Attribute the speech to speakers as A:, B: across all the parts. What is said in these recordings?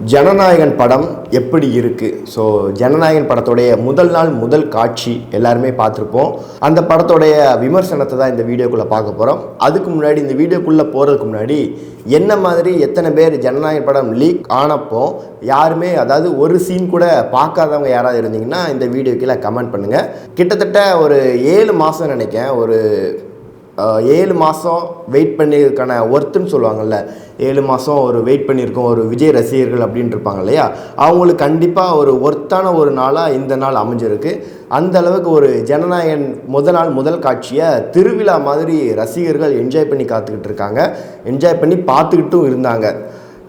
A: ஜனநாயகன் படம் எப்படி இருக்குது? ஸோ ஜனநாயகன் படத்தோடைய முதல் நாள் முதல் காட்சி எல்லாருமே பார்த்துருப்போம். அந்த படத்தோடைய விமர்சனத்தை தான் இந்த வீடியோக்குள்ளே பார்க்க போகிறோம். அதுக்கு முன்னாடி இந்த வீடியோக்குள்ளே போகிறதுக்கு முன்னாடி என்ன மாதிரி எத்தனை பேர் ஜனநாயகன் படம் லீக் ஆனப்போ யாருமே, அதாவது ஒரு சீன் கூட பார்க்காதவங்க யாராவது இருந்தீங்கன்னா இந்த வீடியோ கீழே கமெண்ட் பண்ணுங்கள். கிட்டத்தட்ட ஒரு 7 மாதம் நினைக்கிறேன், ஒரு 7 மாதம் வெயிட் பண்ணியிருக்கான ஒர்த்துன்னு சொல்லுவாங்கள்ல, 7 மாதம் ஒரு வெயிட் பண்ணியிருக்கோம் ஒரு விஜய் ரசிகர்கள் அப்படின்னு இருப்பாங்க இல்லையா, அவங்களுக்கு கண்டிப்பாக ஒரு ஒர்த்தான ஒரு நாளாக இந்த நாள் அமைஞ்சிருக்கு. அந்த அளவுக்கு ஒரு ஜனநாயகன் முதல் நாள் முதல் காட்சியை திருவிழா மாதிரி ரசிகர்கள் என்ஜாய் பண்ணி காத்துக்கிட்டு இருக்காங்க, என்ஜாய் பண்ணி பார்த்துக்கிட்டும் இருந்தாங்க.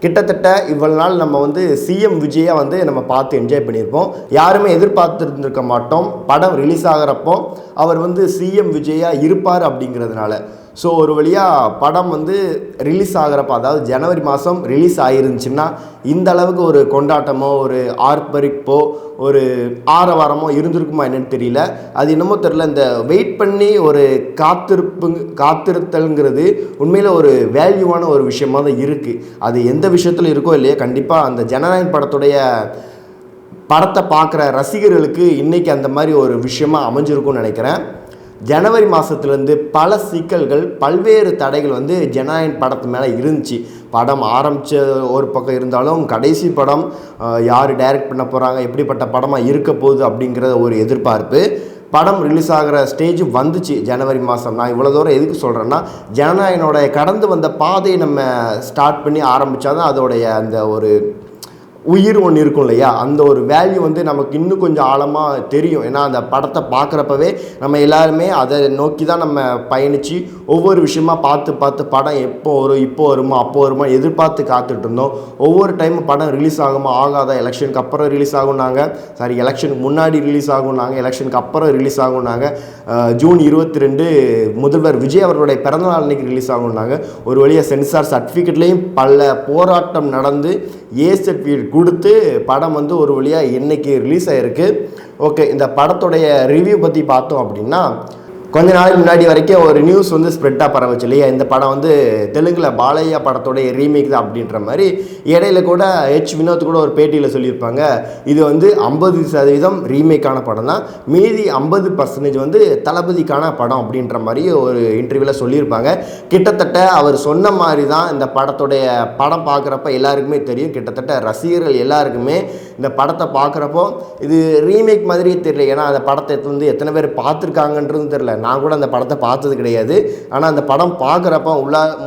A: கிட்டத்தட்ட இவ்வளவு நாள் நம்ம சிஎம் விஜயை நம்ம பார்த்து என்ஜாய் பண்ணியிருப்போம். யாருமே எதிர்பார்த்துருந்துருக்க மாட்டோம் படம் ரிலீஸ் ஆகிறப்போ அவர் சிஎம் விஜயா இருப்பார் அப்படிங்கிறதுனால. ஸோ ஒரு வழியாக படம் ரிலீஸ் ஆகிறப்போ, அதாவது ஜனவரி மாதம் ரிலீஸ் ஆகிருந்துச்சுன்னா இந்த அளவுக்கு ஒரு கொண்டாட்டமோ ஒரு ஆர்ப்பரிப்போ ஒரு ஆரவாரமோ இருந்திருக்குமா என்னன்னு தெரியல. அது என்னமோ தெரியல, இந்த வெயிட் பண்ணி ஒரு காத்திருத்தல்ங்கிறது உண்மையில் ஒரு வேல்யூவான ஒரு விஷயமாக தான் இருக்குது. அது எந்த விஷயத்தில் இருக்கோ இல்லையா, கண்டிப்பாக அந்த ஜனநாயகன் படத்தை பார்க்குற ரசிகர்களுக்கு இன்றைக்கி அந்த மாதிரி ஒரு விஷயமாக அமைஞ்சிருக்கும்னு நினைக்கிறேன். ஜனவரி மாதத்துலேருந்து பல சிக்கல்கள் பல்வேறு தடைகள் ஜனநாயகன் படத்து மேலே இருந்துச்சு. படம் ஆரம்பித்த ஒரு பக்கம் இருந்தாலும் கடைசி படம் யார் டைரக்ட் பண்ண போகிறாங்க, எப்படிப்பட்ட படமாக இருக்க போகுது அப்படிங்கிற ஒரு எதிர்பார்ப்பு. படம் ரிலீஸ் ஆகிற ஸ்டேஜ் வந்துச்சு ஜனவரி மாதம். நான் இவ்வளோ தூரம் எதுக்கு சொல்கிறேன்னா, ஜனநாயகனோட கடந்து வந்த பாதையை நம்ம ஸ்டார்ட் பண்ணி ஆரம்பித்தா தான் அதோடைய அந்த ஒரு உயிர் ஒன்று இருக்கும் இல்லையா, அந்த ஒரு வேல்யூ நமக்கு இன்னும் கொஞ்சம் ஆழமாக தெரியும். ஏன்னா அந்த படத்தை பார்க்குறப்பவே நம்ம எல்லாருமே அதை நோக்கி தான் நம்ம பயணித்து ஒவ்வொரு விஷயமா பார்த்து படம் எப்போ வரும், இப்போ வருமா, அப்போ வருமா எதிர்பார்த்து காத்துட்டு இருந்தோம். ஒவ்வொரு டைமும் படம் ரிலீஸ் ஆகுமா, ஆகாத, எலெக்ஷனுக்கு அப்புறம் ரிலீஸ் ஆகுனாங்க, சாரி எலெக்ஷனுக்கு முன்னாடி ரிலீஸ் ஆகுனாங்க, எலெக்ஷனுக்கு அப்புறம் ரிலீஸ் ஆகுனாங்க, ஜூன் 22 முதல்வர் விஜய் அவர்களுடைய பிறந்தநாள் அன்னைக்கு ரிலீஸ் ஆகுனாங்க. ஒரு வழியாக சென்சார் சர்டிஃபிகேட்லேயும் பல போராட்டம் நடந்து ஏ சர்டிஃபிகேட் கொடுத்து படம் ஒரு வழியாக இன்னைக்கு ரிலீஸ் ஆகிருக்கு. ஓகே, இந்த படத்துடைய ரிவ்யூ பற்றி பார்த்தோம் அப்படின்னா, கொஞ்ச நாளைக்கு முன்னாடி வரைக்கும் ஒரு நியூஸ் ஸ்ப்ரெட்டாக பரவச்சு இல்லையா, இந்த படம் தெலுங்கில் பாலையா படத்தோடைய ரீமேக் தான் அப்படின்ற மாதிரி. இடையில கூட வினோத் கூட ஒரு பேட்டியில் சொல்லியிருப்பாங்க, இது 50% ரீமேக்கான படம் தான், மீதி 50% தளபதிக்கான படம் அப்படின்ற மாதிரி ஒரு இன்டர்வியூவில் சொல்லியிருப்பாங்க. கிட்டத்தட்ட அவர் சொன்ன மாதிரி தான் இந்த படத்துடைய படம் பார்க்குறப்ப எல்லாருக்குமே தெரியும். கிட்டத்தட்ட ரசிகர்கள் எல்லாருக்குமே இந்த படத்தை பார்க்குறப்போ இது ரீமேக் மாதிரியே தெரியல. ஏன்னா அந்த படத்தை எத்தனை பேர் பார்த்துருக்காங்கன்றது தெரியல. நான் கூட அந்த படத்தை பார்த்தது கிடையாது. ஆனால் அந்த படம் பார்க்குறப்போ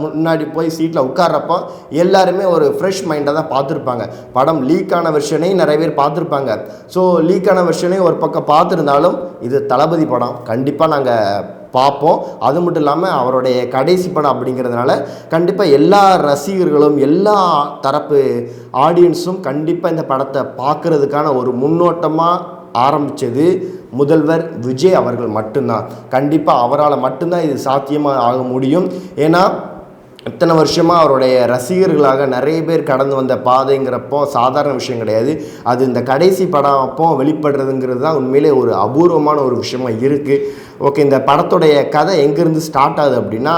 A: முன்னாடி போய் சீட்டில் உட்கார்றப்போ எல்லாருமே ஒரு ஃப்ரெஷ் மைண்டாக தான் பார்த்துருப்பாங்க. படம் லீக்கான வெர்ஷனையும் நிறைய பேர் பார்த்துருப்பாங்க. ஸோ லீக்கான வெர்ஷனையும் ஒரு பக்கம் பார்த்துருந்தாலும் இது தளபதி படம் கண்டிப்பாக நாங்கள் பார்ப்போம். அது மட்டும் இல்லாமல் அவருடைய கடைசி படம் அப்படிங்கிறதுனால கண்டிப்பாக எல்லா ரசிகர்களும் எல்லா தரப்பு ஆடியன்ஸும் கண்டிப்பாக இந்த படத்தை பார்க்குறதுக்கான ஒரு முன்னோட்டமாக ஆரம்பித்தது முதல்வர் விஜய் அவர்கள் மட்டும்தான். கண்டிப்பாக அவரால் மட்டும்தான் இது சாத்தியமாக ஆக முடியும். ஏன்னா இத்தனை வருஷமாக அவருடைய ரசிகர்களாக நிறைய பேர் கடந்து வந்த பாதைங்கிறப்போ சாதாரண விஷயம் கிடையாது. அது இந்த கடைசி படம் அப்போ வெளிப்படுறதுங்கிறது தான் உண்மையிலே ஒரு அபூர்வமான ஒரு விஷயமா இருக்குது. ஓகே, இந்த படத்துடைய கதை எங்கேருந்து ஸ்டார்ட் ஆகுது அப்படின்னா,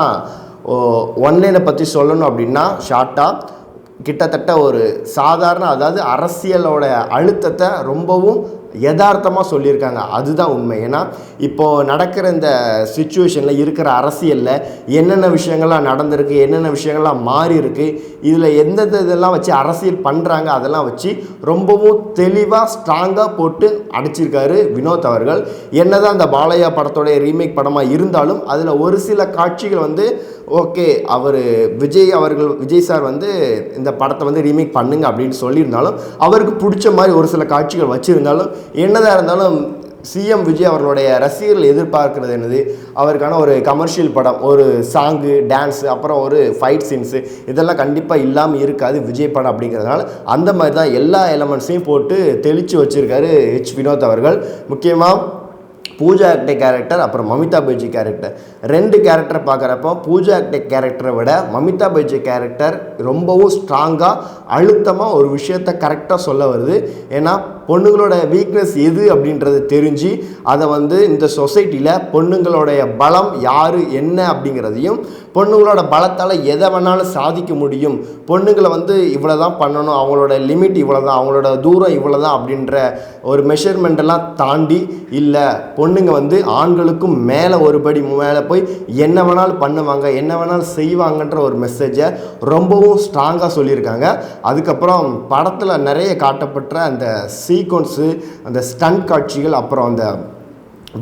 A: ஒன்லைனை பற்றி சொல்லணும் அப்படின்னா ஷார்ட்டாக கிட்டத்தட்ட ஒரு சாதாரண, அதாவது அரசியலோட அழுத்தத்தை ரொம்பவும் யதார்த்தமாக சொல்லியிருக்காங்க. அதுதான் உண்மை. ஏன்னா இப்போது நடக்கிற இந்த சிச்சுவேஷனில் இருக்கிற அரசியலில் என்னென்ன விஷயங்கள்லாம் நடந்திருக்கு, என்னென்ன விஷயங்கள்லாம் மாறி இருக்குது, இதில் எந்தெந்த இதெல்லாம் வச்சு அரசியல் பண்ணுறாங்க, அதெல்லாம் வச்சு ரொம்பவும் தெளிவாக ஸ்ட்ராங்காக போட்டு அடிச்சிருக்காரு வினோத் அவர்கள். என்னதான் அந்த பாலையா படத்தோடைய ரீமேக் படமாக இருந்தாலும் அதில் ஒரு சில காட்சிகள் ஓகே, அவர் விஜய் சார் இந்த படத்தை ரீமேக் பண்ணுங்க அப்படின்னு சொல்லியிருந்தாலும், அவருக்கு பிடிச்ச மாதிரி ஒரு சில காட்சிகள் வச்சுருந்தாலும், என்னதான் இருந்தாலும் சிஎம் விஜய் அவர்களுடைய ரசிகர்கள் எதிர்பார்க்கிறது என்னது, அவருக்கான ஒரு கமர்ஷியல் படம், ஒரு சாங்கு, டான்ஸு, அப்புறம் ஒரு ஃபைட் சீன்ஸு, இதெல்லாம் கண்டிப்பாக இல்லாமல் இருக்காது விஜய் படம் அப்படிங்கிறதுனால அந்த மாதிரி தான் எல்லா எலமெண்ட்ஸையும் போட்டு தெளித்து வச்சுருக்காரு வினோத் அவர்கள். முக்கியமாக பூஜா ஆக்டே கேரக்டர் அப்புறம் மமிதா பைஜி கேரக்டர், 2 கேரக்டரை பார்க்குறப்போ பூஜா ஆக்டே கேரக்டரை விட மமிதா பைஜி கேரக்டர் ரொம்பவும் ஸ்ட்ராங்காக அழுத்தமாக ஒரு விஷயத்தை கரெக்டாக சொல்ல வருது. ஏன்னா பொண்ணுங்களோட வீக்னஸ் எது அப்படின்றது தெரிஞ்சு அதை வந்து இந்த சொசைட்டியில் பொண்ணுங்களுடைய பலம் யார் என்ன அப்படிங்கிறதையும், பொண்ணுங்களோட பலத்தால் எதை வேணாலும் சாதிக்க முடியும், பொண்ணுங்களை வந்து இவ்வளோ தான் பண்ணணும், அவங்களோட லிமிட் இவ்வளோ தான், அவங்களோட தூரம் இவ்வளோ தான் அப்படின்ற ஒரு மெஷர்மெண்ட்டெல்லாம் தாண்டி இல்லை, பொண்ணுங்க வந்து ஆண்களுக்கும் மேலே ஒரு படி மேலே போய் என்ன வேணாலும் பண்ணுவாங்க, என்ன வேணாலும் செய்வாங்கன்ற ஒரு மெசேஜை ரொம்பவும் ஸ்ட்ராங்காக சொல்லியிருக்காங்க. அதுக்கப்புறம் படத்தில் நிறைய காட்டப்பட்ட அந்த சீக்வன்ஸு, அந்த ஸ்டண்ட் காட்சிகள், அப்புறம் அந்த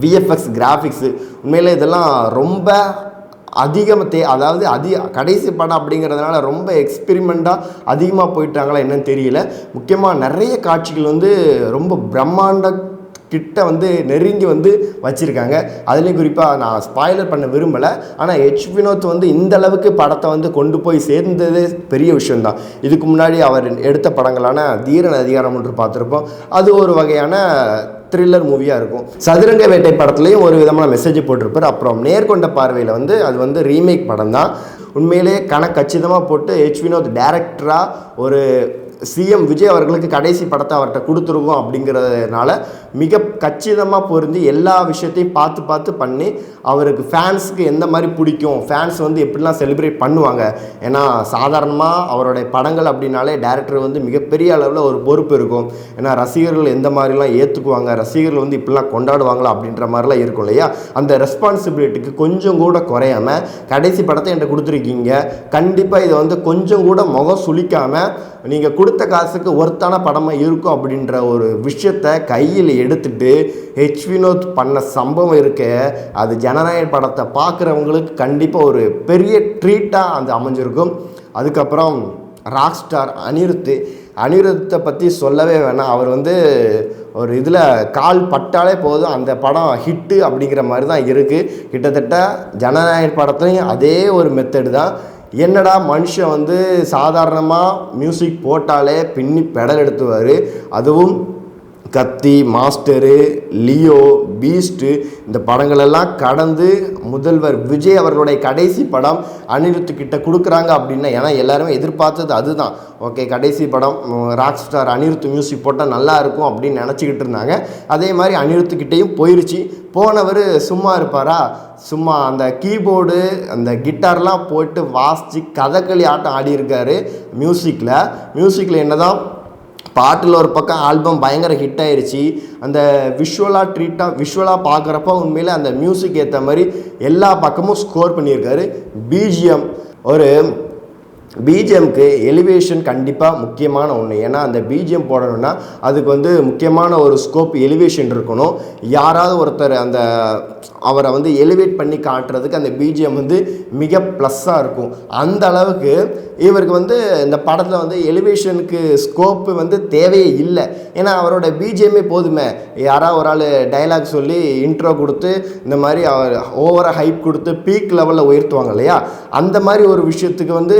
A: விஎஃப்எக்ஸ் கிராஃபிக்ஸு, உண்மையிலே இதெல்லாம் ரொம்ப அதாவது கடைசி படம் அப்படிங்கிறதுனால ரொம்ப எக்ஸ்பெரிமெண்ட்டாக அதிகமாக போயிட்டாங்களா என்னன்னு தெரியல. முக்கியமாக நிறைய காட்சிகள் வந்து ரொம்ப பிரம்மாண்ட கிட்ட வந்து நெருங்கி வந்து வச்சுருக்காங்க. அதுலேயும் குறிப்பாக நான் ஸ்பாய்லர் பண்ண விரும்பலை, ஆனால் ஹெச் வினோத் வந்து இந்த அளவுக்கு படத்தை வந்து கொண்டு போய் சேர்ந்ததே பெரிய விஷயந்தான். இதுக்கு முன்னாடி அவர் எடுத்த படங்களான தீரன் அதிகாரம் ஒன்று பார்த்துருப்போம், அது ஒரு வகையான த்ரில்லர் மூவியாக இருக்கும். சதுரங்க வேட்டை படத்துலேயும் ஒரு விதமான மெசேஜ் போட்டிருப்பார். அப்புறம் நேர்கொண்ட பார்வையில் வந்து அது வந்து ரீமேக் படம் தான். உண்மையிலே கச்சிதமாக போட்டு ஹெச் வினோத் டைரக்டராக ஒரு சிஎம் விஜய் அவர்களுக்கு கடைசி படத்தை அவர்கிட்ட கொடுத்துருக்கோம் அப்படிங்கிறதுனால மிக கச்சிதமாக பொருந்தி எல்லா விஷயத்தையும் பார்த்து பண்ணி அவருக்கு ஃபேன்ஸுக்கு எந்த மாதிரி பிடிக்கும், ஃபேன்ஸ் வந்து எப்படிலாம் செலிப்ரேட் பண்ணுவாங்க. ஏன்னா சாதாரணமாக அவருடைய படங்கள் அப்படின்னாலே டைரக்டர் வந்து மிகப்பெரிய அளவில் ஒரு பொறுப்பு இருக்கும். ஏன்னா ரசிகர்கள் எந்த மாதிரிலாம் ஏற்றுக்குவாங்க, ரசிகர்கள் வந்து இப்படிலாம் கொண்டாடுவாங்களா அப்படின்ற மாதிரிலாம் இருக்கும் இல்லையா. அந்த ரெஸ்பான்சிபிலிட்டிக்கு கொஞ்சம் கூட குறையாமல் கடைசி படத்தை என்கிட்ட கொடுத்துருக்கீங்க, கண்டிப்பாக இதை வந்து கொஞ்சம் கூட முகம் சுளிக்காமல் நீங்கள் கொடுத்த காசுக்கு ஒர்த்தான படமாக இருக்கும் அப்படின்ற ஒரு விஷயத்தை கையில் எடுத்துகிட்டு ஹெச் வினோத் பண்ண சம்பவம் இருக்க, அது ஜனநாயக படத்தை பார்க்குறவங்களுக்கு கண்டிப்பாக ஒரு பெரிய ட்ரீட்டாக அது அமைஞ்சிருக்கும். அதுக்கப்புறம் ராக் ஸ்டார் அனிருத்தை பற்றி சொல்லவே வேணாம். அவர் வந்து ஒரு இதில் கால் பட்டாலே போதும் அந்த படம் ஹிட்டு அப்படிங்கிற மாதிரி தான் இருக்குது. கிட்டத்தட்ட ஜனநாயக படத்துலையும் அதே ஒரு மெத்தடு தான். என்னடா மனுஷன் வந்து சாதாரணமாக மியூசிக் போட்டாலே பின்னி பெடல் எடுத்துவார். அதுவும் கத்தி, மாஸ்டரு, லியோ, பீஸ்ட்டு இந்த படங்களெல்லாம் கடந்து முதல்வர் விஜய் அவர்களுடைய கடைசி படம் அனிருத்துக்கிட்ட கொடுக்குறாங்க அப்படின்னா, ஏன்னா எல்லாருமே எதிர்பார்த்தது அதுதான். ஓகே, கடைசி படம் ராக் ஸ்டார் அனிருத் மியூசிக் போட்டால் நல்லா இருக்கும் அப்படின்னு நினச்சிக்கிட்டு இருந்தாங்க. அதே மாதிரி அனிருத்துக்கிட்டேயும் போயிடுச்சு. போனவர் சும்மா இருப்பாரா, சும்மா அந்த கீபோர்டு அந்த கிட்டார்லாம் போட்டு வாசித்து கதகளி ஆட்டம் ஆடியிருக்காரு. மியூசிக்கில் என்ன தான் பாட்டில் ஒரு பக்கம் ஆல்பம் பயங்கர ஹிட் ஆயிடுச்சு. அந்த விஷுவலாக பார்க்குறப்ப உண்மையில் அந்த மியூசிக் ஏற்ற மாதிரி எல்லா பக்கமும் ஸ்கோர் பண்ணியிருக்காரு. பிஜிஎம்க்கு எலிவேஷன் கண்டிப்பாக முக்கியமான ஒன்று. ஏன்னா அந்த பிஜிஎம் போடணும்னா அதுக்கு வந்து முக்கியமான ஒரு ஸ்கோப் எலிவேஷன் இருக்கணும். யாராவது ஒருத்தர் அவரை வந்து எலிவேட் பண்ணி காட்டுறதுக்கு அந்த பிஜிஎம் வந்து மிக ப்ளஸ்ஸாக இருக்கும். அந்த அளவுக்கு இவருக்கு வந்து இந்த படத்தில் வந்து எலிவேஷனுக்கு ஸ்கோப்பு வந்து தேவையே இல்லை. ஏன்னா அவரோட பிஜிஎம்மே போதுமே. யாராவது ஒரு ஆள் டைலாக் சொல்லி இன்ட்ரோ கொடுத்து இந்த மாதிரி அவர் ஓவராக ஹைப் கொடுத்து பீக் லெவலில் உயர்த்துவாங்க இல்லையா, அந்த மாதிரி ஒரு விஷயத்துக்கு வந்து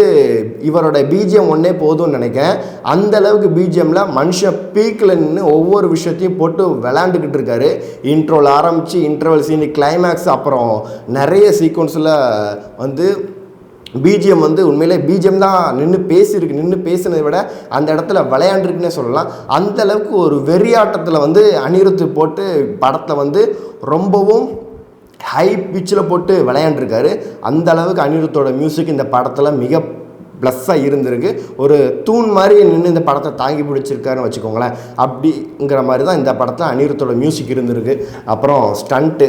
A: இவரோட பிஜிஎம் ஒன்றே போதும்னு நினைக்கிறேன். அந்த அளவுக்கு பிஜிஎம்மில் மனுஷன் பீக்கில் நின்று ஒவ்வொரு விஷயத்தையும் போட்டு விளையாண்டுக்கிட்டு இருக்காரு. இன்ட்ரோவில் ஆரம்பித்து இன்டர்வல் சீன், கிளைமேக்ஸ், அப்புறம் நிறைய சீக்வன்ஸில் வந்து பிஜிஎம் வந்து உண்மையிலே பிஜிஎம் தான் நின்று பேசினதை விட அந்த இடத்துல விளையாண்டுருக்குன்னே சொல்லலாம். அந்த அளவுக்கு ஒரு வெறியாட்டத்தில் வந்து அனிருத்து போட்டு படத்தில் வந்து ரொம்பவும் ஹை பிச்சில் போட்டு விளையாண்டுருக்காரு. அந்த அளவுக்கு அனிருத்தோட மியூசிக் இந்த படத்தில் மிக ப்ளஸ்ஸாக இருந்திருக்கு. ஒரு தூண் மாதிரி நின்று இந்த படத்தை தாங்கி பிடிச்சிருக்காருன்னு வச்சுக்கோங்களேன். அப்படிங்கிற மாதிரி தான் இந்த படத்தில் அனிருத்தோட மியூசிக் இருந்திருக்கு. அப்புறம் ஸ்டண்ட்டு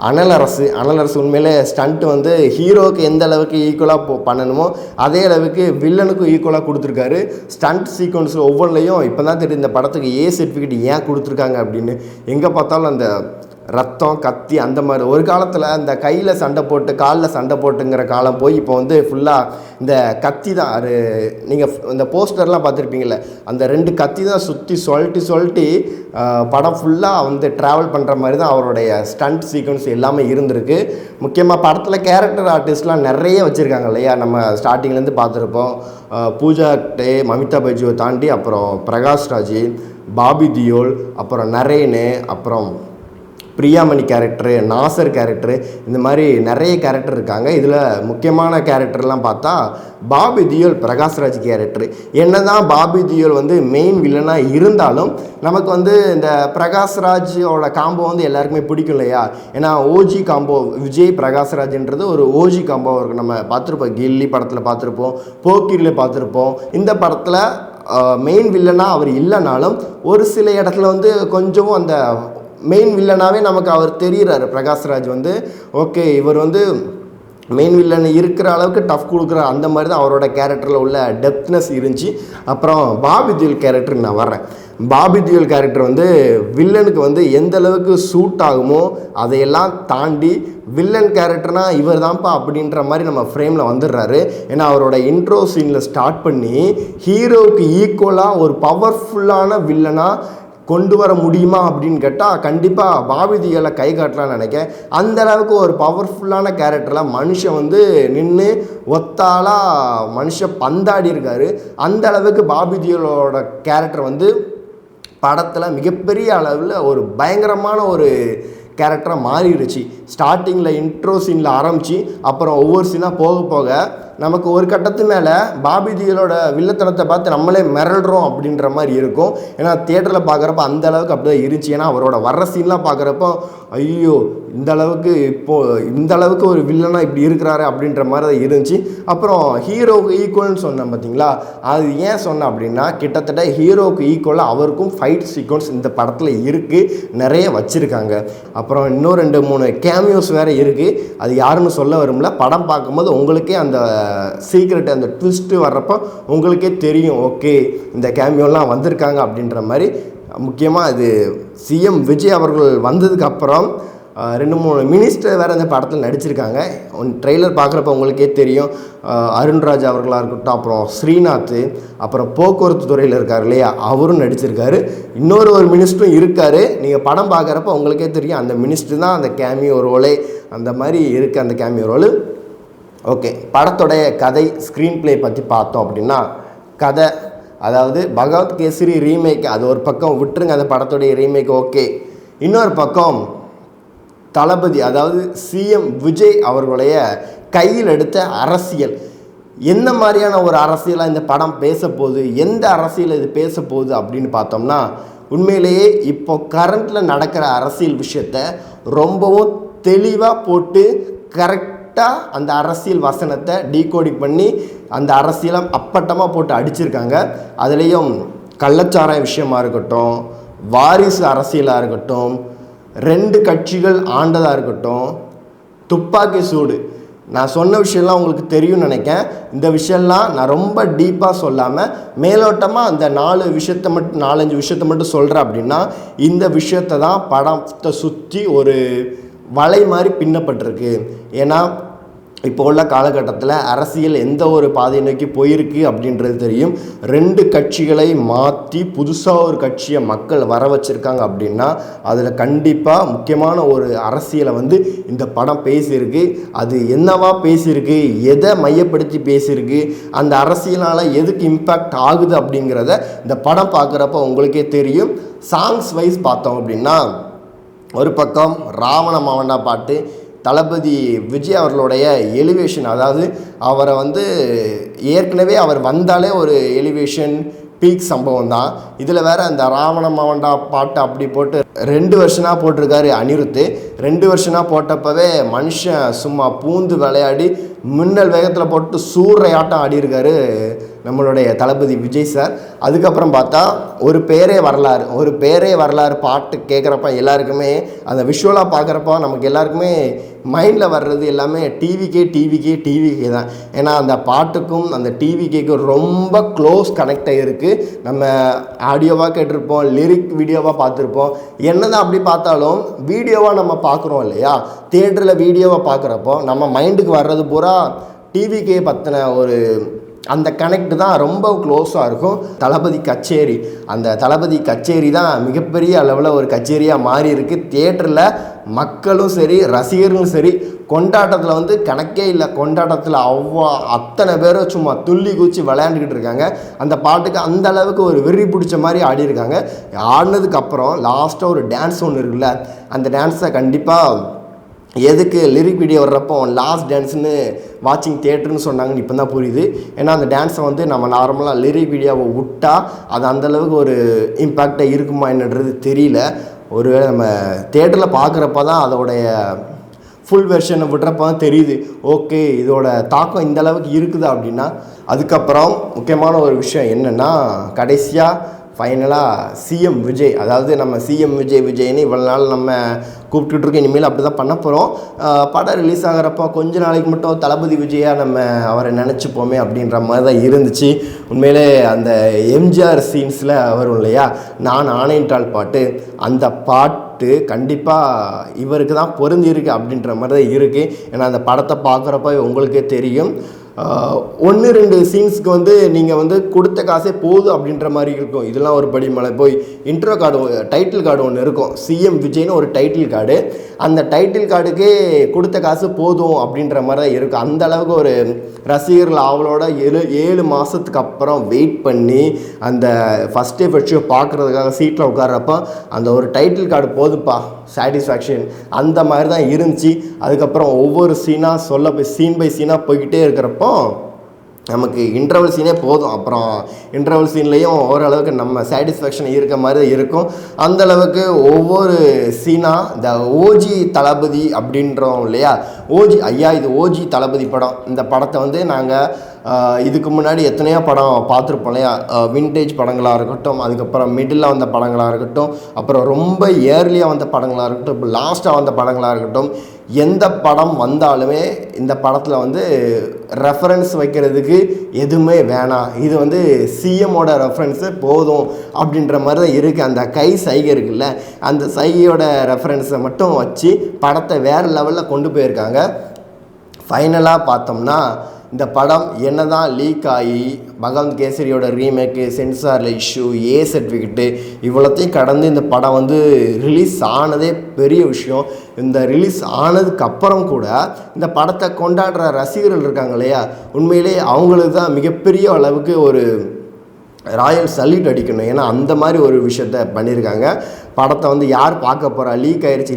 A: அனலரசு உண்மையிலே ஸ்டண்ட்டு வந்து ஹீரோவுக்கு எந்த அளவுக்கு ஈக்குவலாக பண்ணணுமோ அதே அளவுக்கு வில்லனுக்கும் ஈக்குவலாக கொடுத்துருக்காரு. ஸ்டண்ட் சீக்வன்ஸ் ஒவ்வொன்றிலையும் இப்போ தான் தெரியும் இந்த படத்துக்கு ஏ சர்டிஃபிகேட் ஏன் கொடுத்துருக்காங்க அப்படின்னு. எங்கே பார்த்தாலும் அந்த ரத்தம், கத்தி, அந்த மாதிரி. ஒரு காலத்தில் இந்த கையில் சண்டை போட்டு காலில் சண்டை போட்டுங்கிற காலம் போய் இப்போ வந்து ஃபுல்லாக இந்த கத்தி தான். அது நீங்கள் இந்த போஸ்டர்லாம் பார்த்துருப்பீங்களே, அந்த 2 கத்தி தான் சுற்றி படம் ஃபுல்லாக வந்து ட்ராவல் பண்ணுற மாதிரி தான் அவருடைய ஸ்டண்ட் சீக்வன்ஸ் எல்லாமே இருந்திருக்கு. முக்கியமாக படத்தில் கேரக்டர் ஆர்டிஸ்ட்லாம் நிறைய வச்சுருக்காங்க இல்லையா. நம்ம ஸ்டார்டிங்லேருந்து பார்த்துருப்போம். பூஜா ஆக்டே, மமிதா பைஜுவை தாண்டி அப்புறம் பிரகாஷ் ராஜ், பாபி தியோல், அப்புறம் நரேனு, அப்புறம் பிரியாமணி கேரக்டரு, நாசர் கேரக்டரு, இந்த மாதிரி நிறைய கேரக்டர் இருக்காங்க. இதில் முக்கியமான கேரக்டர்லாம் பார்த்தா பாபி தியோல் பிரகாஷ்ராஜ் கேரக்டர். என்ன தான் பாபி தியோல் வந்து மெயின் வில்லனாக இருந்தாலும் நமக்கு வந்து இந்த பிரகாஷ்ராஜோட காம்போ வந்து எல்லாருக்குமே பிடிக்கும் இல்லையா? ஏன்னா ஓஜி காம்போ விஜய் பிரகாஷ்ராஜ்ன்றது ஒரு ஓஜி காம்போ இருக்குது. நம்ம பார்த்துருப்போம், கில்லி படத்தில் பார்த்துருப்போம், போக்கிரியில் பார்த்துருப்போம். இந்த படத்தில் மெயின் வில்லனாக அவர் இல்லைனாலும் ஒரு சில இடத்துல வந்து கொஞ்சம் அந்த மெயின் வில்லனாகவே நமக்கு அவர் தெரிகிறாரு. பிரகாஷ்ராஜ் வந்து ஓகே, இவர் வந்து மெயின் வில்லன் இருக்கிற அளவுக்கு டஃப் கொடுக்குற அந்த மாதிரி தான் அவரோட கேரக்டரில் உள்ள டெப்த்னஸ் இருந்துச்சு. அப்புறம் பாபி தியோல் கேரக்டருக்கு நான் வர்றேன். பாபி தியோல் கேரக்டர் வந்து வில்லனுக்கு வந்து எந்த அளவுக்கு சூட் ஆகுமோ அதையெல்லாம் தாண்டி வில்லன் கேரக்டர்னால் இவர் தான்ப்பா அப்படின்ற மாதிரி நம்ம ஃப்ரேமில் வந்துடுறாரு. ஏன்னா அவரோட இன்ட்ரோ சீனில் ஸ்டார்ட் பண்ணி ஹீரோவுக்கு ஈக்குவலாக ஒரு பவர்ஃபுல்லான வில்லனாக கொண்டு வர முடியுமா அப்படின்னு கேட்டால் கண்டிப்பாக பாபி தியோலை கை காட்டலான்னு நினைக்கிறேன். அந்தளவுக்கு ஒரு பவர்ஃபுல்லான கேரக்டரில் மனுஷன் வந்து நின்று ஒத்தாலாக மனுஷன் பந்தாடி இருக்கார். அந்த அளவுக்கு பாபி தியோலோட கேரக்டர் வந்து படத்தில் மிகப்பெரிய அளவில் ஒரு பயங்கரமான ஒரு கேரக்டராக மாறிடுச்சு. ஸ்டார்டிங்கில் இன்ட்ரோ சீனில் ஆரம்பித்து அப்புறம் ஒவ்வொரு சீனாக போக போக நமக்கு ஒரு கட்டத்து மேலே பாபி தியோலோட வில்லத்தனத்தை பார்த்து நம்மளே மிரள்றோம் அப்படின்ற மாதிரி இருக்கும். ஏன்னா தியேட்டரில் பார்க்குறப்ப அந்த அளவுக்கு அப்படி தான் இருந்துச்சு. ஏன்னா அவரோட வர்ற சீன்லாம் பார்க்குறப்போ ஐயோ இந்த அளவுக்கு ஒரு வில்லனாக இப்படி இருக்கிறாரு அப்படின்ற மாதிரி தான் இருந்துச்சு. அப்புறம் ஹீரோவுக்கு ஈக்குவல்னு சொன்னேன் பார்த்தீங்களா, அது ஏன் சொன்னேன் அப்படின்னா கிட்டத்தட்ட ஹீரோவுக்கு ஈக்குவலாக அவருக்கும் ஃபைட் சீக்வன்ஸ் இந்த படத்தில் இருக்குது, நிறைய வச்சுருக்காங்க. அப்புறம் இன்னும் 2-3 கேமியோஸ் வேறு இருக்குது. அது யாருன்னு சொல்ல வரும்ல, படம் பார்க்கும்போது உங்களுக்கே அந்த சீக்ரெட் அந்த ட்விஸ்ட்டு வர்றப்போ உங்களுக்கே தெரியும், ஓகே இந்த கேமியோலாம் வந்திருக்காங்க அப்படின்ற மாதிரி. முக்கியமாக இது சிஎம் விஜய் அவர்கள் வந்ததுக்கப்புறம் 2-3 மினிஸ்டர் வேறு இந்த படத்தில் நடிச்சிருக்காங்க. ட்ரெய்லர் பார்க்குறப்ப உங்களுக்கே தெரியும். அருண்ராஜ் அவர்களாக இருக்கட்டும், அப்புறம் ஸ்ரீநாத், அப்புறம் போக்குவரத்து துறையில் இருக்கார் இல்லையா, அவரும் நடிச்சிருக்காரு. ஒரு மினிஸ்டரும் இருக்கார். நீங்கள் படம் பார்க்குறப்ப உங்களுக்கே தெரியும் அந்த மினிஸ்டர் தான் அந்த கேமியோ ரோலே, அந்த மாதிரி இருக்குது அந்த கேமியோ ரோலு. ஓகே, படத்தோடைய கதை ஸ்க்ரீன் ப்ளே பற்றி பார்த்தோம் அப்படின்னா, கதை அதாவது பகவத் கேசரி ரீமேக் அது ஒரு பக்கம் விட்டுருங்க, அந்த படத்தோடைய ரீமேக் ஓகே. இன்னொரு பக்கம் தளபதி அதாவது சிஎம் விஜய் அவர்களுடைய கையில் எடுத்த அரசியல், எந்த மாதிரியான ஒரு அரசியலாக இந்த படம் பேச போகுது, எந்த அரசியல் இது பேச போகுது அப்படின்னு பார்த்தோம்னா, உண்மையிலேயே இப்போ கரண்ட்டில் நடக்கிற அரசியல் விஷயத்த ரொம்பவும் தெளிவாக போட்டு கரெக்டாக அந்த அரசியல் வசனத்தை டீகோடிங் பண்ணி அந்த அரசியலை அப்பட்டமாக போட்டு அடிச்சிருக்காங்க. அதுலேயும் கள்ளச்சாராய விஷயமாக இருக்கட்டும், வாரிசு அரசியலாக இருக்கட்டும், 2 கட்சிகள் ஆண்டதாக இருக்கட்டும், துப்பாக்கி சூடு, நான் சொன்ன விஷயம்லாம் உங்களுக்கு தெரியும்னு நினைக்கிறேன். இந்த விஷயம்லாம் நான் ரொம்ப டீப்பாக சொல்லாமல் மேலோட்டமாக அந்த 4-5 விஷயத்தை மட்டும் சொல்கிறேன். அப்படின்னா இந்த விஷயத்தை தான் படத்தை சுற்றி ஒரு வலை மாதிரி பின்னப்பட்டிருக்கு. ஏன்னா இப்போ உள்ள காலகட்டத்தில் அரசியல் எந்த ஒரு பாதை நோக்கி போயிருக்கு அப்படின்றது தெரியும். 2 கட்சிகளை மாற்றி புதுசாக ஒரு கட்சியை மக்கள் வர வச்சுருக்காங்க அப்படின்னா அதில் கண்டிப்பாக முக்கியமான ஒரு அரசியலை வந்து இந்த படம் பேசியிருக்கு. அது என்னவா பேசியிருக்கு, எதை மையப்படுத்தி பேசியிருக்கு, அந்த அரசியலால் எதுக்கு இம்பேக்ட் ஆகுது அப்படிங்கிறத இந்த படம் பார்க்குறப்ப உங்களுக்கே தெரியும். சாங்ஸ் வைஸ் பார்த்தோம் அப்படின்னா, ஒரு பக்கம் ராவண மாவண்டா பாட்டு, தளபதி விஜய் அவர்களுடைய எலிவேஷன், அதாவது அவரை வந்து ஏற்கனவே அவர் வந்தாலே ஒரு எலிவேஷன் பீக் சம்பவம் தான். இதில் வேறு அந்த ராவண மாவண்டா பாட்டு அப்படி போட்டு 2 வருஷனாக போட்டிருக்காரு அனிருத்து. 2 வருஷனாக போட்டப்பவே மனுஷன் சும்மா பூந்து விளையாடி மின்னல் வேகத்தில் போட்டு சூறையாட்டம் ஆடியிருக்காரு நம்மளுடைய தளபதி விஜய் சார். அதுக்கப்புறம் பார்த்தா ஒரு பேரே வரலாறு பாட்டு கேட்குறப்ப எல்லாருக்குமே அந்த விஷுவலாக பார்க்குறப்ப நமக்கு எல்லாருக்குமே மைண்டில் வர்றது எல்லாமே டிவிக்கே தான். ஏன்னா அந்த பாட்டுக்கும் அந்த டிவிக்கேக்கும் ரொம்ப க்ளோஸ் கனெக்ட் ஆகிருக்கு. நம்ம ஆடியோவாக கேட்டிருப்போம், லிரிக் வீடியோவாக பார்த்துருப்போம். என்னதான் அப்படி பார்த்தாலும் வீடியோவாக நம்ம பார்க்குறோம் இல்லையா, தியேட்டரில் வீடியோவாக பார்க்குறப்போ நம்ம மைண்டுக்கு வர்றது பூரா டிவிக்கே பற்றின ஒரு அந்த கனெக்ட் தான் ரொம்ப க்ளோஸாக இருக்கும். தளபதி கச்சேரி, அந்த தளபதி கச்சேரி தான் மிகப்பெரிய அளவில் ஒரு கச்சேரியாக மாறி இருக்குது. தியேட்டரில் மக்களும் சரி ரசிகர்களும் சரி கொண்டாட்டத்தில் வந்து கணக்கே இல்லை. கொண்டாட்டத்தில் அத்தனை பேரும் சும்மா துள்ளி குச்சி விளையாண்டுக்கிட்டு இருக்காங்க. அந்த பாட்டுக்கு அந்த அளவுக்கு ஒரு வெறி பிடிச்ச மாதிரி ஆடிருக்காங்க. ஆடினதுக்கப்புறம் லாஸ்ட்டாக ஒரு டான்ஸ் ஒன்று இருக்குல்ல, அந்த டான்ஸை கண்டிப்பாக எதுக்கு லிரிக் வீடியோ வர்றப்போ லாஸ்ட் டான்ஸ்னு வாட்சிங் தியேட்டர்னு சொன்னாங்கன்னு இப்போ தான் புரியுது. ஏன்னா அந்த டான்ஸை வந்து நம்ம நார்மலாக லிரிக் வீடியோவை விட்டால் அது அந்தளவுக்கு ஒரு இம்பேக்டாக இருக்குமா என்னன்றது தெரியல. ஒருவேளை நம்ம தியேட்டரில் பார்க்குறப்ப தான் அதோடைய ஃபுல் வெர்ஷனை விடுறப்ப தான் தெரியுது, ஓகே இதோட தாக்கம் இந்த அளவுக்கு இருக்குதா அப்படின்னா. அதுக்கப்புறம் முக்கியமான ஒரு விஷயம் என்னென்னா, கடைசியாக ஃபைனலாக சிஎம் விஜய், அதாவது நம்ம சிஎம் விஜய்னு இவ்வளோ நாள் நம்ம கூப்பிட்டுட்டு இருக்கோம், இனிமேல் அப்படி தான் பண்ண போகிறோம். படம் ரிலீஸ் ஆகிறப்போ கொஞ்ச நாளைக்கு மட்டும் தளபதி விஜயாக நம்ம அவரை நினச்சிப்போமே அப்படின்ற மாதிரி தான் இருந்துச்சு. உண்மையிலே அந்த எம்ஜிஆர் சீன்ஸில் வரும் இல்லையா, நான் ஆணையிட்டால் பாட்டு, அந்த பாட்டு கண்டிப்பாக இவருக்கு தான் பொருந்திருக்கு அப்படின்ற மாதிரி தான் இருக்குது. ஏன்னா அந்த படத்தை பார்க்குறப்ப உங்களுக்கே தெரியும், 1-2 சீன்ஸ்க்கு வந்து நீங்கள் வந்து கொடுத்த காசே போதும் அப்படின்ற மாதிரி இருக்கும். இதெல்லாம் ஒரு படி மலை போய் இன்ட்ரோ கார்டு, டைட்டில் கார்டு ஒன்று இருக்கும், சிஎம் விஜய்னு ஒரு டைட்டில் கார்டு. அந்த டைட்டில் கார்டுக்கே கொடுத்த காசு போதும் அப்படின்ற மாதிரி தான் இருக்கும். அந்த அளவுக்கு ஒரு ரசிகர்கள் அவளோட 7 மாதத்துக்கு அப்புறம் வெயிட் பண்ணி அந்த ஃபஸ்ட் டே ஃபர்ஸ்ட் ஷோ பார்க்குறதுக்காக சீட்டில் உட்கார்றப்போ அந்த ஒரு டைட்டில் கார்டு போதுப்பா, சாட்டிஸ்ஃபேக்ஷன் அந்த மாதிரி தான் இருந்துச்சு. அதுக்கப்புறம் ஒவ்வொரு சீனாக சீன் பை சீனாக போய்கிட்டே இருக்கிறப்போ நமக்கு இன்டர்வல் சீனே போதும். அப்புறம் இன்டர்வல் சீன்லேயும் ஓரளவுக்கு நம்ம சாட்டிஸ்ஃபேக்ஷன் இருக்க மாதிரி இருக்கும். அந்தளவுக்கு ஒவ்வொரு சீனாக இந்த ஓஜி தளபதி அப்படின்றோம் இல்லையா, இது ஓஜி தளபதி படம். இந்த படத்தை வந்து நாங்கள் இதுக்கு முன்னாடி எத்தனையோ படம் பார்த்துருப்போம் இல்லையா, விண்டேஜ் படங்களாக இருக்கட்டும், அதுக்கப்புறம் மிடில் வந்த படங்களாக இருக்கட்டும், அப்புறம் ரொம்ப இயர்லியாக வந்த படங்களாக இருக்கட்டும், இப்போ லாஸ்ட்டாக வந்த படங்களாக இருக்கட்டும், எந்த படம் வந்தாலுமே இந்த படத்தில் வந்து ரெஃபரன்ஸ் வைக்கிறதுக்கு எதுவுமே வேணாம், இது வந்து சிஎம்மோட ரெஃபரன்ஸு போதும் அப்படின்ற மாதிரி தான் இருக்குது. அந்த கை சைகை இருக்குல்ல, அந்த சைகையோட ரெஃபரன்ஸை மட்டும் வச்சு படத்தை வேறு லெவலில் கொண்டு போயிருக்காங்க. ஃபைனலாக பார்த்தோம்னா இந்த படம் என்ன தான் லீக் ஆகி பகவந்த் கேசரியோட ரீமேக்கு, சென்சாரில் இஷ்யூ, சர்டிஃபிகேட்டு இவ்வளோத்தையும் கடந்து இந்த படம் வந்து ரிலீஸ் ஆனதே பெரிய விஷயம். இந்த ரிலீஸ் ஆனதுக்கப்புறம் கூட இந்த படத்தை கொண்டாடுற ரசிகர்கள் இருக்காங்க இல்லையா, உண்மையிலே அவங்களுக்கு தான் மிகப்பெரிய அளவுக்கு ஒரு ராயல் சல்யூட் அடிக்கணும். ஏன்னா அந்த மாதிரி ஒரு விஷயத்த பண்ணியிருக்காங்க. படத்தை வந்து யார் பார்க்க போகிறா, லீக் ஆகிடுச்சி,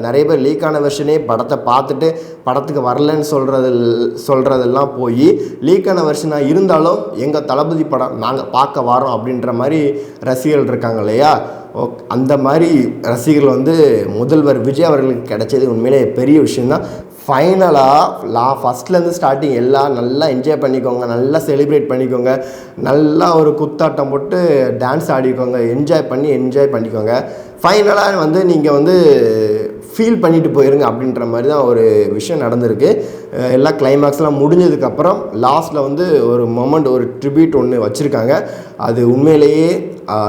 A: நிறைய பேர் லீக்கான வெர்ஷனே படத்தை பார்த்துட்டு படத்துக்கு வரலன்னு சொல்கிறதெல்லாம் போய் லீக்கான வெர்ஷனாக இருந்தாலும் எங்கள் தளபதி படம் நாங்கள் பார்க்க வரோம் அப்படின்ற மாதிரி ரசிகர்கள் இருக்காங்க இல்லையா. அந்த மாதிரி ரசிகர்கள் வந்து முதல்வர் விஜய் அவர்களுக்கு கிடைச்சது உண்மையிலே பெரிய விஷயந்தான். ஃபைனலாக ஃபஸ்ட்லேருந்து ஸ்டார்டிங் எல்லாம் நல்லா என்ஜாய் பண்ணிக்கோங்க, நல்லா செலிப்ரேட் பண்ணிக்கோங்க, நல்லா ஒரு குத்தாட்டம் போட்டு டான்ஸ் ஆடிக்கோங்க, என்ஜாய் பண்ணிக்கோங்க. ஃபைனலாக வந்து நீங்கள் வந்து ஃபீல் பண்ணிட்டு போயிருங்க அப்படின்ற மாதிரி தான் ஒரு விஷயம் நடந்திருக்கு. எல்லா கிளைமேக்ஸ்லாம் முடிஞ்சதுக்கப்புறம் லாஸ்ட்டில் வந்து ஒரு மொமெண்ட், ஒரு ட்ரிபியூட் ஒன்று வச்சுருக்காங்க. அது உண்மையிலேயே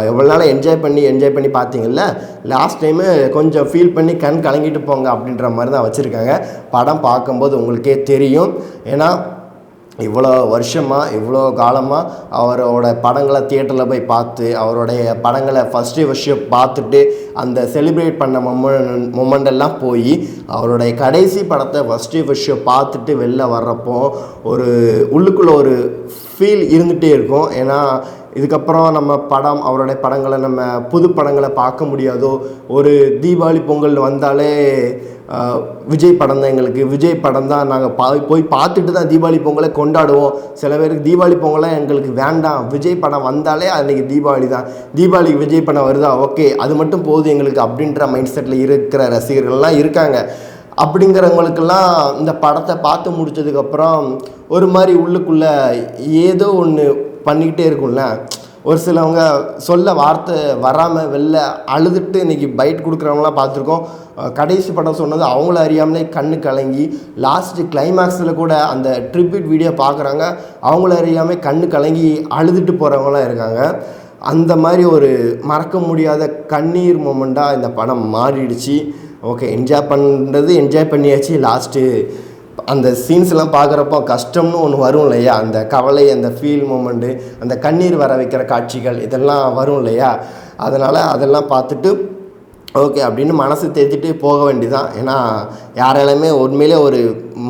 A: எவ்வளோ நாள் என்ஜாய் பண்ணி பார்த்தீங்கல்ல, லாஸ்ட் டைமு கொஞ்சம் ஃபீல் பண்ணி கண் கலங்கிட்டு போங்க அப்படின்ற மாதிரி தான் வச்சுருக்காங்க. படம் பார்க்கும்போது உங்களுக்கே தெரியும். ஏன்னா இவ்வளோ வருஷமாக இவ்வளோ காலமாக அவரோட படங்களை தியேட்டரில் போய் பார்த்து அவருடைய படங்களை ஃபஸ்ட்டு பார்த்துட்டு அந்த செலிப்ரேட் பண்ண மொமெண்டெல்லாம் போய் அவருடைய கடைசி படத்தை ஃபஸ்ட்டு பார்த்துட்டு வெளில வர்றப்போ ஒரு உள்ளுக்குள்ளே ஒரு ஃபீல் இருந்துகிட்டே இருக்கும். ஏன்னா இதுக்கப்புறம் நம்ம அவருடைய படங்களை நம்ம புது படங்களை பார்க்க முடியாதோ, ஒரு தீபாவளி பொங்கல் வந்தாலே விஜய் படம் தான் எங்களுக்கு, விஜய் படம் தான் நாங்கள் போய் பார்த்துட்டு தான் தீபாவளி பொங்கலை கொண்டாடுவோம். சில பேருக்கு தீபாவளி பொங்கலாம் எங்களுக்கு வேண்டாம், விஜய் படம் வந்தாலே அன்றைக்கி தீபாவளி தான், தீபாவளிக்கு விஜய் படம் வருதா, ஓகே அது மட்டும் போதும் எங்களுக்கு அப்படின்ற மைண்ட் செட்டில் இருக்கிற ரசிகர்கள்லாம் இருக்காங்க. அப்படிங்கிறவங்களுக்கெல்லாம் இந்த படத்தை பார்த்து முடித்ததுக்கப்புறம் ஒரு மாதிரி உள்ளுக்குள்ளே ஏதோ ஒன்று பண்ணிக்கிட்டே இருக்கும்ல. ஒரு சிலவங்க சொல்ல வார்த்தை வராமல் வெளில அழுதுட்டு இன்றைக்கி பைட் கொடுக்குறவங்களாம் பார்த்துருக்கோம். கடைசி படம் சொன்னது அவங்கள அறியாமலே கண்ணு கலங்கி லாஸ்ட்டு கிளைமேக்ஸில் கூட அந்த ட்ரிபியூட் வீடியோ பார்க்குறாங்க, அவங்கள அறியாமல் கண்ணு கலங்கி அழுதுட்டு போகிறவங்களாம் இருக்காங்க. அந்த மாதிரி ஒரு மறக்க முடியாத கண்ணீர் மொமெண்ட்டாக இந்த படம் மாறிடுச்சு. ஓகே, என்ஜாய் பண்ணியாச்சு. லாஸ்ட்டு அந்த சீன்ஸ்லாம் பார்க்குறப்போ கஷ்டம்னு ஒன்று வரும் இல்லையா, அந்த கவலை, அந்த ஃபீல் மொமெண்ட்டு, அந்த கண்ணீர் வர வைக்கிற காட்சிகள் இதெல்லாம் வரும் இல்லையா. அதனால் அதெல்லாம் பார்த்துட்டு ஓகே அப்படின்னு மனசு தேத்திட்டு போக வேண்டியதான். ஏன்னா யாராலுமே உண்மையிலே ஒரு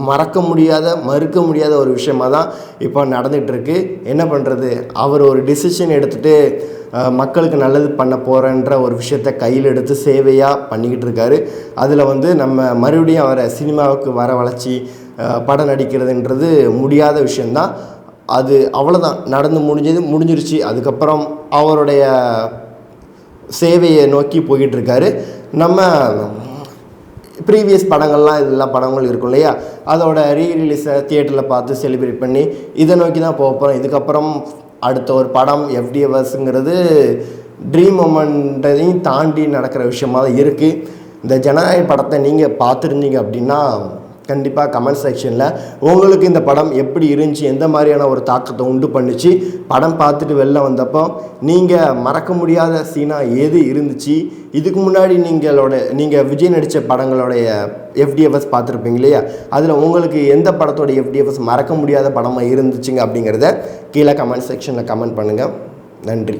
A: மறுக்க முடியாத ஒரு விஷயமாக தான் இப்போ நடந்துகிட்ருக்கு. என்ன பண்ணுறது, அவர் ஒரு டிசிஷன் எடுத்துகிட்டு மக்களுக்கு நல்லது பண்ண போகிறேன்ற ஒரு விஷயத்த கையில் எடுத்து சேவையாக பண்ணிக்கிட்டு இருக்காரு. அதில் வந்து நம்ம மறுபடியும் அவரை சினிமாவுக்கு வரவழைச்சி படம் நடிக்கிறதுன்றது முடியாத விஷயந்தான். அது அவ்வளோதான், நடந்து முடிஞ்சிருச்சு. அதுக்கப்புறம் அவருடைய சேவையை நோக்கி போய்கிட்டுருக்காரு. நம்ம ப்ரீவியஸ் படங்கள்லாம் இதெல்லாம் படங்கள் இருக்கும் இல்லையா, அதோட ரீரிலீஸை தியேட்டரில் பார்த்து செலிப்ரேட் பண்ணி இதை நோக்கி தான் போக போகிறோம். இதுக்கப்புறம் அடுத்த ஒரு படம் FDFSங்கிறது ட்ரீம் மொமெண்ட்டையும் தாண்டி நடக்கிற விஷயமாக தான் இருக்குது. இந்த ஜனநாயக படத்தை நீங்கள் பார்த்துருந்தீங்க அப்படின்னா கண்டிப்பாக கமெண்ட் செக்ஷனில் உங்களுக்கு இந்த படம் எப்படி இருந்துச்சு, எந்த மாதிரியான ஒரு தாக்கத்தை உண்டு பண்ணிச்சு, படம் பார்த்துட்டு வெளில வந்தப்போ நீங்கள் மறக்க முடியாத சீனாக எது இருந்துச்சு, இதுக்கு முன்னாடி நீங்கள் விஜய் நடித்த படங்களுடைய FDFS பார்த்துருப்பீங்க இல்லையா, அதில் உங்களுக்கு எந்த படத்தோட FDFS மறக்க முடியாத படமாக இருந்துச்சுங்க அப்படிங்கிறத கீழே கமெண்ட் செக்ஷனில் கமெண்ட் பண்ணுங்கள். நன்றி.